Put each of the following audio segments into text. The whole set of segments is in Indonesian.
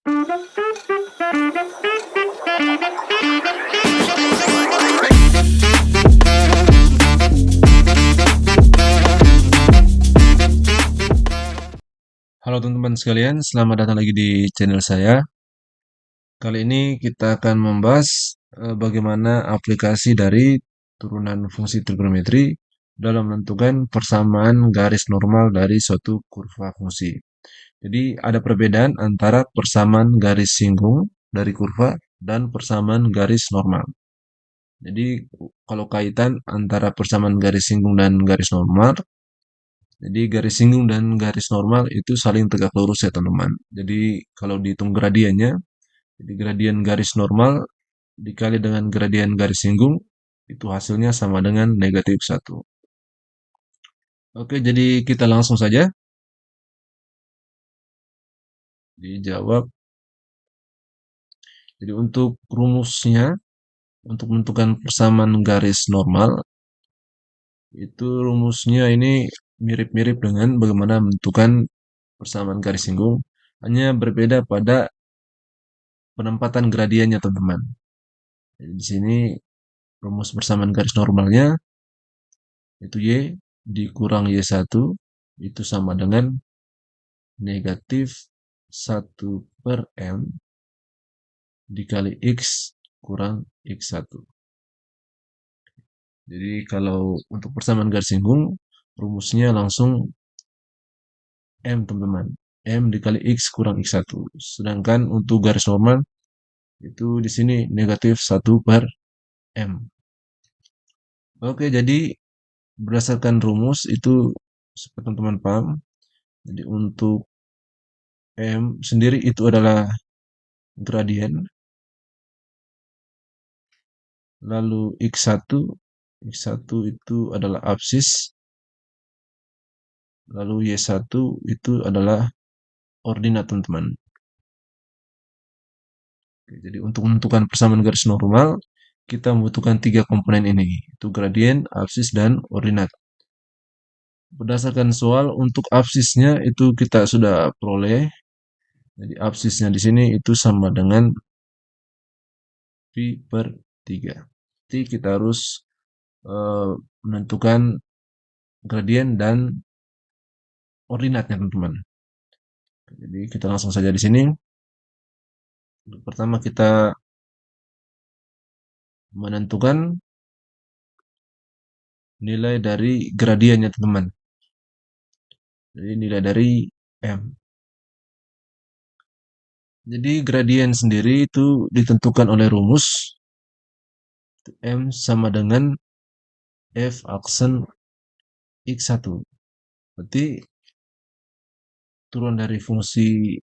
Halo teman-teman sekalian, selamat datang lagi di channel saya. Kali ini kita akan membahas bagaimana aplikasi dari turunan fungsi trigonometri dalam menentukan persamaan garis normal dari suatu kurva fungsi. Jadi ada perbedaan antara persamaan garis singgung dari kurva dan persamaan garis normal. Jadi kalau kaitan antara persamaan garis singgung dan garis normal, jadi garis singgung dan garis normal itu saling tegak lurus ya teman-teman. Jadi kalau dihitung gradiennya, jadi gradien garis normal dikali dengan gradien garis singgung, itu hasilnya sama dengan negatif 1. Oke, jadi kita langsung saja dijawab. Jadi untuk rumusnya, untuk menentukan persamaan garis normal, itu rumusnya ini mirip-mirip dengan bagaimana menentukan persamaan garis singgung, hanya berbeda pada penempatan gradiennya teman-teman. Jadi di sini rumus persamaan garis normalnya itu Y dikurang Y1 itu sama dengan negatif 1/M dikali X kurang X1. Jadi kalau untuk persamaan garis singgung, rumusnya langsung M teman-teman. M dikali X kurang X1. Sedangkan untuk garis normal, itu di sini negatif 1/M. Oke, jadi berdasarkan rumus itu seperti teman-teman paham. Jadi untuk M sendiri itu adalah gradien. Lalu X1 itu adalah absis. Lalu Y1 itu adalah ordinat teman-teman. Jadi untuk menentukan persamaan garis normal, kita membutuhkan 3 komponen ini, itu gradien, absis, dan ordinat. Berdasarkan soal, untuk absisnya itu kita sudah peroleh. Jadi absisnya di sini itu sama dengan Pi/3. Jadi kita harus menentukan gradien dan ordinatnya teman-teman. Jadi kita langsung saja di sini. Pertama kita menentukan nilai dari gradiennya teman-teman. Jadi nilai dari M. Jadi gradien sendiri itu ditentukan oleh rumus M sama dengan F aksen X1. Berarti turun dari fungsi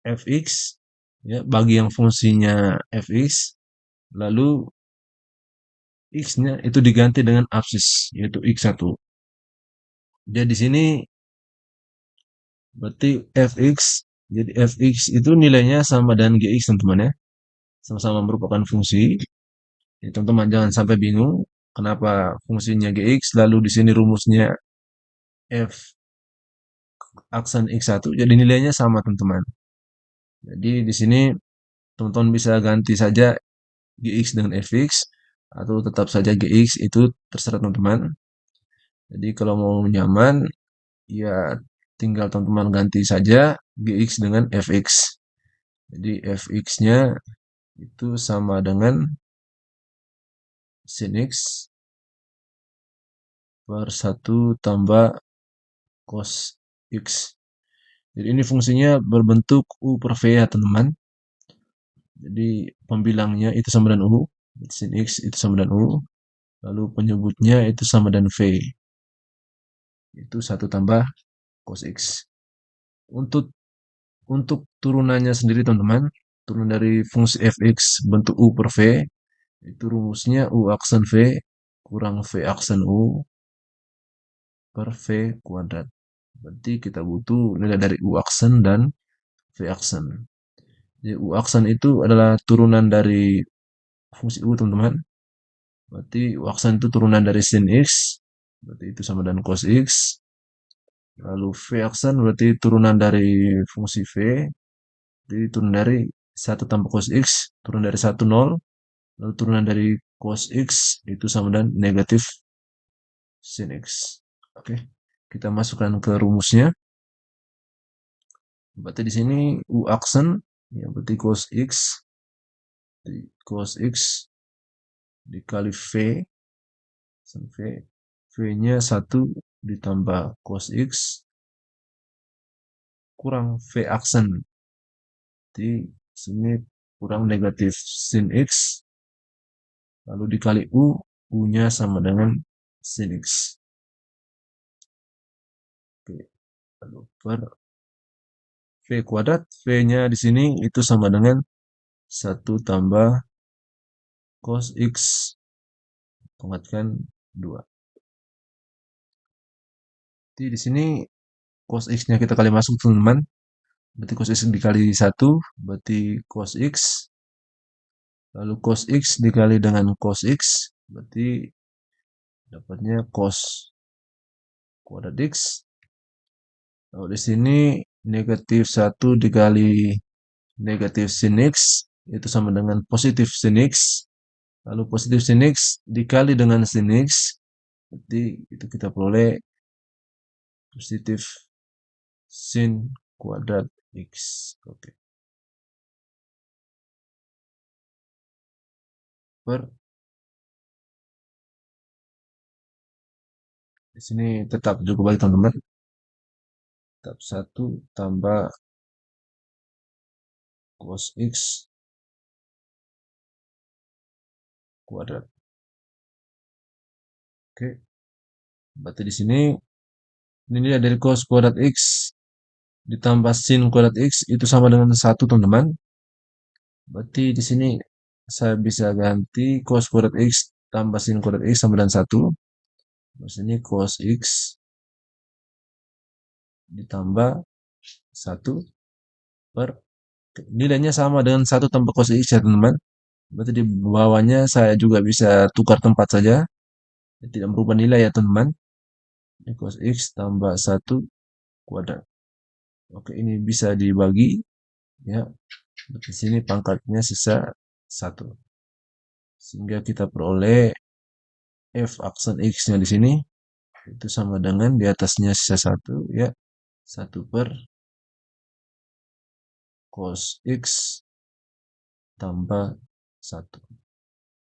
fx ya bagi yang fungsinya fx, lalu x-nya itu diganti dengan absis yaitu x1. Jadi di sini berarti fx, jadi fx itu nilainya sama dengan gx teman-teman ya. Sama-sama merupakan fungsi. Jadi teman-teman jangan sampai bingung kenapa fungsinya gx lalu di sini rumusnya f aksen x1, jadi nilainya sama teman-teman. Jadi di sini teman-teman bisa ganti saja gx dengan fx atau tetap saja gx, itu terserah teman-teman. Jadi kalau mau nyaman ya tinggal teman-teman ganti saja gx dengan fx. Jadi fx-nya itu sama dengan sin x per 1 tambah cos x. Jadi ini fungsinya berbentuk u per v ya teman-teman. Jadi pembilangnya itu sama dengan u, sin x itu sama dengan u, lalu penyebutnya itu sama dengan v. Itu 1 tambah cos x. Untuk turunannya sendiri teman-teman, turun dari fungsi fx bentuk u per v, itu rumusnya u aksen v kurang v aksen u per v kuadrat. Berarti kita butuh nilai dari u aksen dan v aksen. Jadi u aksen itu adalah turunan dari fungsi u teman-teman. Berarti u aksen itu turunan dari sin x, berarti itu sama dengan cos x. Lalu v aksen berarti turunan dari fungsi v, Jadi turun dari 1 tambah cos X, turun dari 1 0, lalu turunan dari cos X itu sama dengan negatif sin X. Oke, kita masukkan ke rumusnya. Berarti di sini U aksen, ya berarti cos X dikali V, V, V-nya 1 ditambah cos X kurang V aksen. Jadi sini kurang negatif sin X, lalu dikali U, U-nya sama dengan sin X. Oke, lalu per V kuadrat, V-nya di sini itu sama dengan 1 tambah cos X pangkatkan 2. Jadi di sini cos X-nya kita kali masuk teman-teman. Berarti cos X dikali 1, berarti cos X. Lalu cos X dikali dengan cos X, berarti dapatnya cos kuadrat X. Lalu di sini negatif 1 dikali negatif sin X, itu sama dengan positif sin X. Lalu positif sin X dikali dengan sin X, berarti itu kita peroleh positif sin kuadrat X. Oke. Per di sini tetap juga baik teman-teman. Tetap 1 tambah cos X kuadrat. Oke. Berarti di sini ini dari cos kuadrat X ditambah sin kuadrat X itu sama dengan 1 teman-teman. Berarti di sini saya bisa ganti cos kuadrat X tambah sin kuadrat X sama dengan 1. Maksudnya cos X ditambah 1 per nilainya sama dengan 1 tambah cos X ya teman-teman. Berarti di bawahnya saya juga bisa tukar tempat saja. Tidak merubah nilai ya teman-teman. Ini cos X tambah 1 kuadrat. Oke, ini bisa dibagi ya. Di sini pangkatnya sisa 1. Sehingga kita peroleh F aksen X-nya di sini itu sama dengan di atasnya sisa 1 ya. 1 per cos X tambah 1.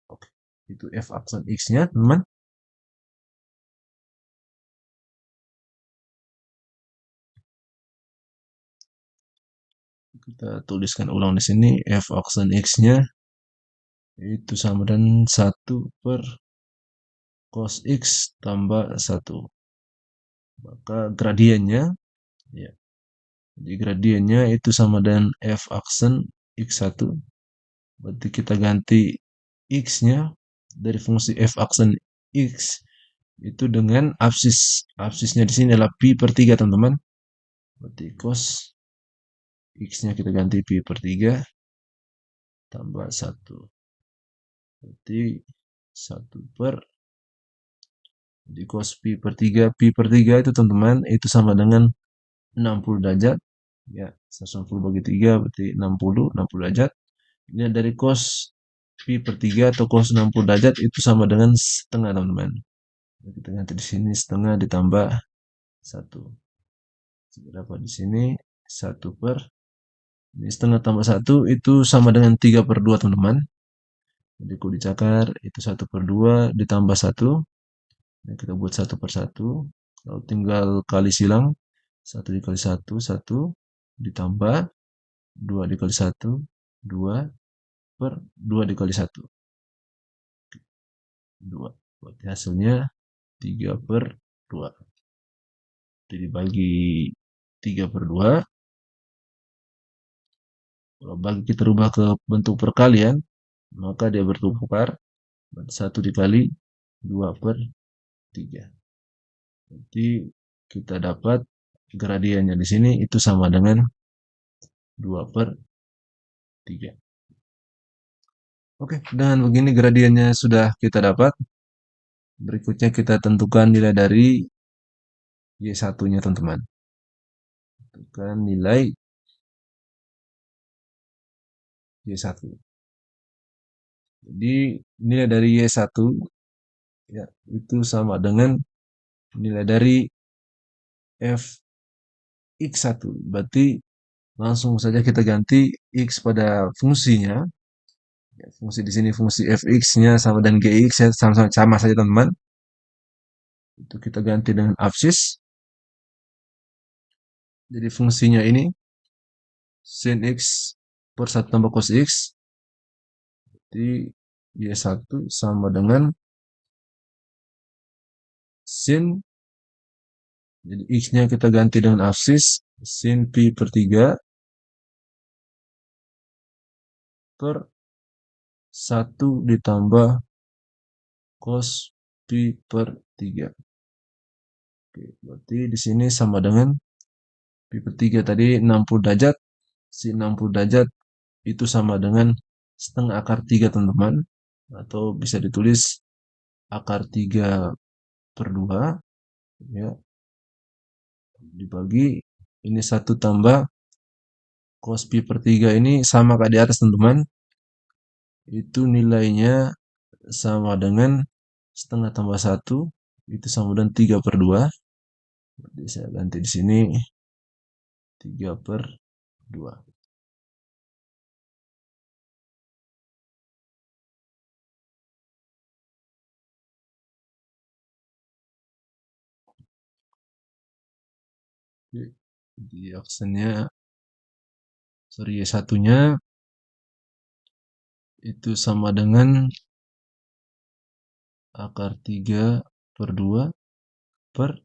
Oke, itu F aksen X-nya teman. Kita tuliskan ulang di sini F aksen X-nya itu sama dengan 1 per cos X tambah 1. Maka gradiennya ya. Jadi gradiennya itu sama dengan F aksen X1. Berarti kita ganti X-nya dari fungsi F aksen X itu dengan absis. Absisnya di sini adalah pi per 3 teman-teman. Berarti cos X-nya kita ganti pi per 3 tambah 1. Berarti 1 per di cos pi per 3. Pi per 3 itu teman-teman itu sama dengan 60 derajat. Ya, 160 bagi 3 berarti 60 derajat. Ini dari cos pi per 3 atau cos 60 derajat itu sama dengan setengah teman-teman. Kita ganti di sini setengah ditambah 1. Dapat di sini 1 per ini setengah tambah 1 itu sama dengan 3 per 2 teman-teman. Jadi kalau dicakar itu 1 per 2 ditambah 1. Nah, kita buat 1 per 1. Lalu tinggal kali silang. 1 dikali 1, 1 ditambah 2 dikali 1, 2 per 2 dikali 1. 2. Berarti hasilnya 3 per 2. Jadi bagi 3 per 2. Kalau bagi kita rubah ke bentuk perkalian, maka dia bertukar. 1 dikali 2 per 3. Jadi kita dapat gradiennya di sini itu sama dengan 2 per 3. Oke, dengan begini gradiennya sudah kita dapat. Berikutnya kita tentukan nilai dari Y1-nya teman-teman. Tentukan nilai Y1. Jadi nilai dari Y1 ya itu sama dengan nilai dari Fx1. Berarti langsung saja kita ganti X pada fungsinya. Ya, fungsi di sini fungsi Fx-nya sama dan Gx ya, sama saja teman-teman. Itu kita ganti dengan absis. Jadi fungsinya ini sin X per 1 tambah cos X. Jadi Y1 sama dengan sin. Jadi X-nya kita ganti dengan absis. Sin pi per 3 per 1 ditambah cos pi per 3. Oke, berarti di sini sama dengan pi per 3 tadi 60 derajat. Si 60 derajat itu sama dengan setengah akar 3 teman-teman. Atau bisa ditulis akar 3 per 2. Ya, dibagi ini 1 tambah cos pi per 3 ini sama kayak di atas teman-teman. Itu nilainya sama dengan setengah tambah 1 itu sama dengan 3 per 2. Jadi saya ganti di sini 3 per 2. Jadi aksennya sorry Y1-nya itu sama dengan akar 3 per 2 per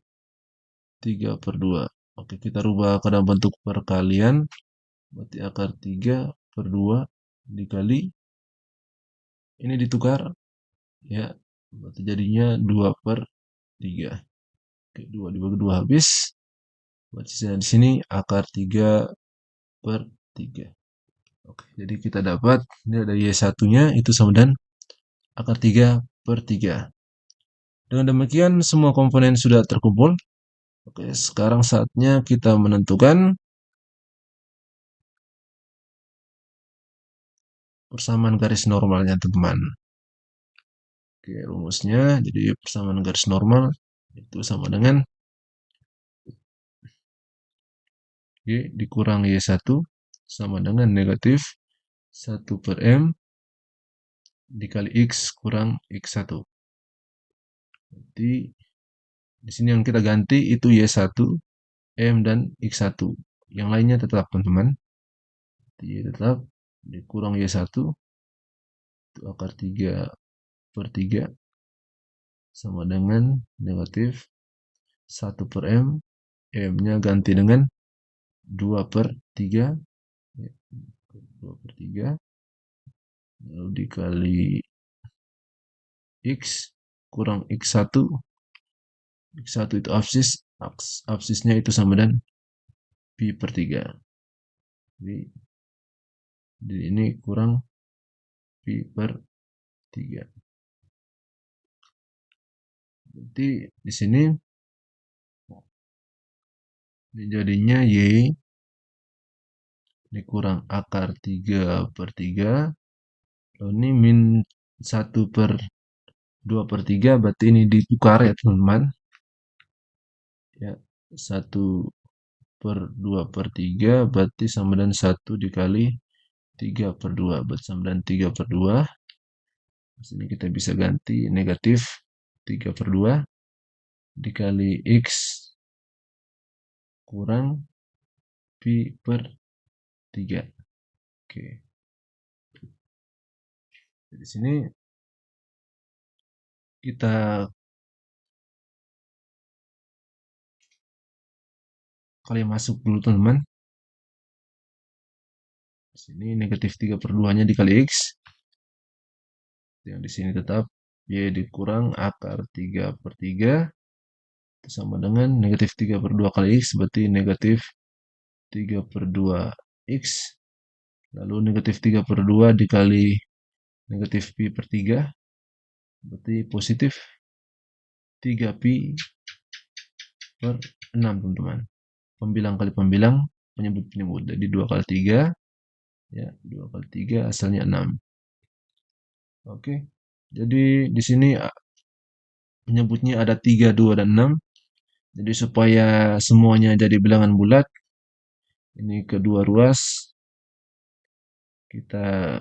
3 per 2. Oke, kita rubah ke dalam bentuk perkalian. Berarti akar 3 per 2 dikali ini ditukar ya. Berarti jadinya 2 per 3. Oke, 2 dibagi 2 habis. Berarti di sini akar 3 per 3. Oke, jadi kita dapat ini ada Y1-nya itu sama dengan akar 3 per 3. Dengan demikian semua komponen sudah terkumpul. Oke, sekarang saatnya kita menentukan persamaan garis normalnya teman-teman. Oke, rumusnya jadi persamaan garis normal itu sama dengan Y dikurang Y1 sama dengan negatif 1 per M dikali X kurang X1. Jadi di sini yang kita ganti itu Y1, M dan X1. Yang lainnya tetap teman-teman. Y tetap dikurang Y1 itu akar 3 per 3 sama dengan negatif 1 per M. M-nya ganti dengan 2 per 3. 2 per 3. Lalu dikali X kurang X1. X1 itu absis. Absisnya itu sama dengan pi per 3. Jadi ini kurang pi per 3. Berarti di sini jadinya Y dikurang akar 3 per 3. Lalu ini min 1 per 2 per 3. Berarti ini ditukar ya teman-teman. Ya, 1 per 2 per 3 berarti sama dengan 1 dikali 3 per 2. Berarti sama dengan 3 per 2. Di sini kita bisa ganti negatif 3 per 2 dikali X kurang pi per 3. Oke. Di sini kita kali masuk dulu teman-teman. Di sini negatif 3 per 2-nya dikali X. Yang di sini tetap Y dikurang akar 3 per 3. Itu sama dengan negatif 3 per 2 kali X. Berarti negatif 3 per 2 X. Lalu negatif 3 per 2 dikali negatif pi per 3. Berarti positif 3 pi per 6 teman-teman. Pembilang kali pembilang, penyebut-penyebut. Jadi 2 kali 3 Ya, 2 kali 3 hasilnya 6. Oke. Jadi di sini menyebutnya ada 3, 2, dan 6. Jadi supaya semuanya jadi bilangan bulat, ini kedua ruas kita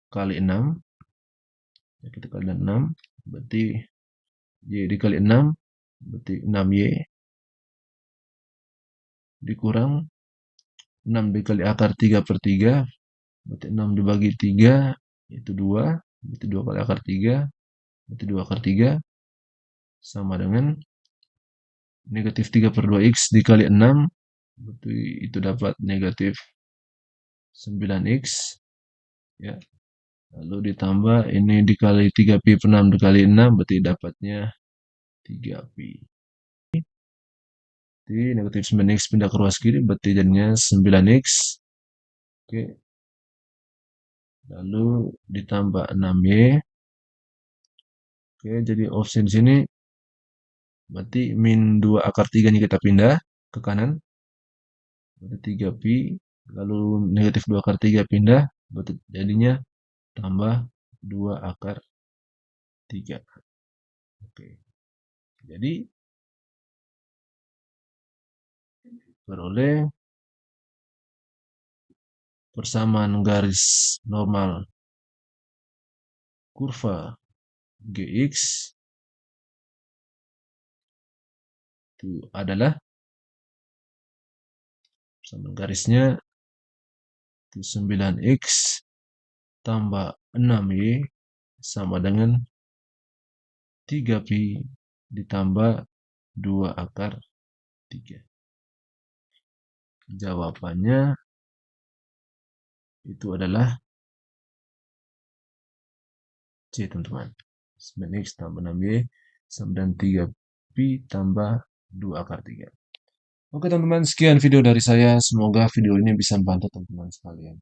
kali 6. Ya, kita kali 6, berarti Y dikali 6, berarti 6Y, dikurang 6 dikali akar 3 per 3, berarti 6 dibagi 3, itu 2, berarti 2 kali akar 3, berarti 2 akar 3, sama dengan negatif 3 per 2X dikali 6, berarti itu dapat negatif 9X, ya. Lalu ditambah ini dikali 3pi per 6 dikali 6, berarti dapatnya 3pi. Jadi negatif 9X pindah ke ruas kiri, berarti jadinya 9X. Oke. Lalu ditambah 6Y. Oke, jadi opsi di sini berarti min 2 akar 3-nya kita pindah ke kanan. Berarti 3pi. Lalu negatif 2 akar 3 pindah. Berarti jadinya tambah 2 akar 3. Oke. Jadi beroleh persamaan garis normal kurva GX itu adalah persamaan garisnya 9X tambah 6Y sama dengan 3pi ditambah 2 akar 3. Jawabannya itu adalah C, teman-teman. 9X tambah 6Y sama dengan 3pi tambah 2 akar 3. Oke, teman-teman, sekian video dari saya. Semoga video ini bisa membantu teman-teman sekalian.